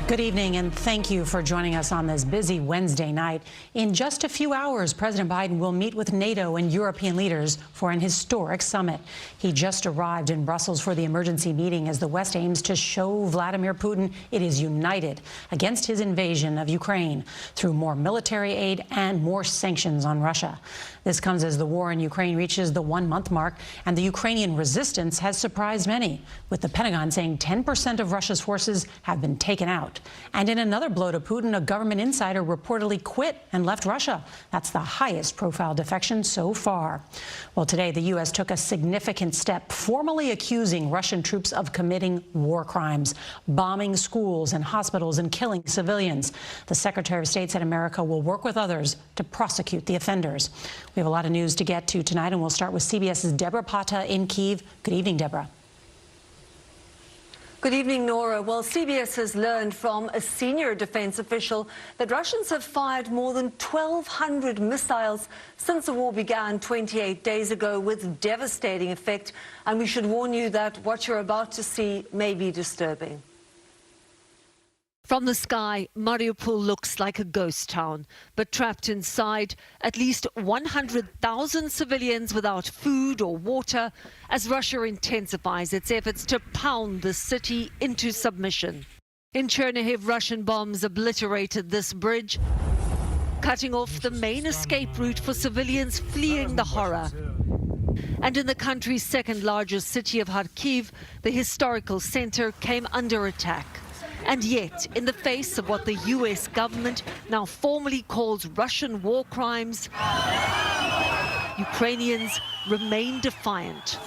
Good evening, and thank you for joining us on this busy Wednesday night. In just a few hours, President Biden will meet with NATO and European leaders for an historic summit. He just arrived in Brussels for the emergency meeting as the West aims to show Vladimir Putin it is united against his invasion of Ukraine through more military aid and more sanctions on Russia. This comes as the war in Ukraine reaches the one-month mark, and the Ukrainian resistance has surprised many, with the Pentagon saying 10% of Russia's forces have been taken out. And in another blow to Putin, a government insider reportedly quit and left Russia. That's the highest profile defection so far. Well, today, the U.S. took a significant step, formally accusing Russian troops of committing war crimes, bombing schools and hospitals and killing civilians. The Secretary of State said America will work with others to prosecute the offenders. We have a lot of news to get to tonight, and we'll start with CBS's Debora Patta in Kyiv. Good evening, Deborah. Good evening, Nora. Well, CBS has learned from a senior defense official that Russians have fired more than 1,200 missiles since the war began 28 days ago, with devastating effect. And we should warn you that what you're about to see may be disturbing. From the sky, Mariupol looks like a ghost town, but trapped inside, at least 100,000 civilians without food or water as Russia intensifies its efforts to pound the city into submission. In Chernihiv, Russian bombs obliterated this bridge, cutting off the main escape route for civilians fleeing the horror. And in the country's second largest city of Kharkiv, the historical center came under attack. And yet, in the face of what the U.S. government now formally calls Russian war crimes, Ukrainians remain defiant.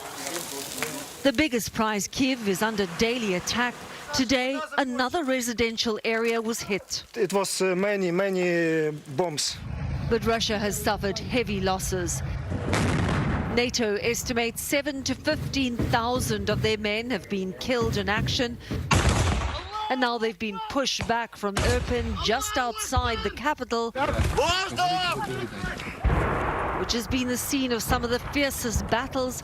The biggest prize, Kyiv, is under daily attack. Today, another residential area was hit. It was many bombs. But Russia has suffered heavy losses. NATO estimates 7,000 to 15,000 of their men have been killed in action. And now they've been pushed back from Irpin, just outside the capital, which has been the scene of some of the fiercest battles,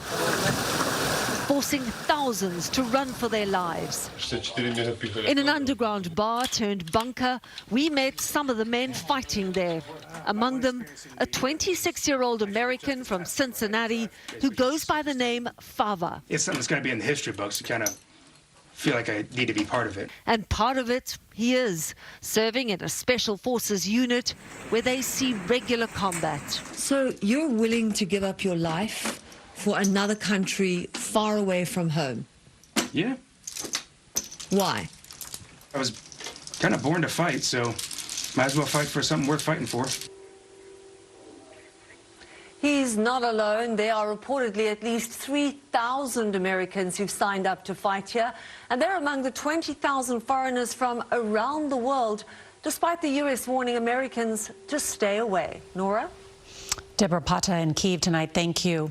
forcing thousands to run for their lives. In an underground bar turned bunker, we met some of the men fighting there. Among them, a 26-year-old American from Cincinnati who goes by the name Fava. It's something that's going to be in the history books to kind of feel like I need to be part of it. And part of it, he is, serving in a special forces unit where they see regular combat. So you're willing to give up your life for another country far away from home? Yeah. Why? I was kind of born to fight, so might as well fight for something worth fighting for. He's not alone. There are reportedly at least 3,000 Americans who've signed up to fight here, and they're among the 20,000 foreigners from around the world, despite the U.S. warning Americans to stay away. Nora? Debora Patta in Kyiv tonight. Thank you.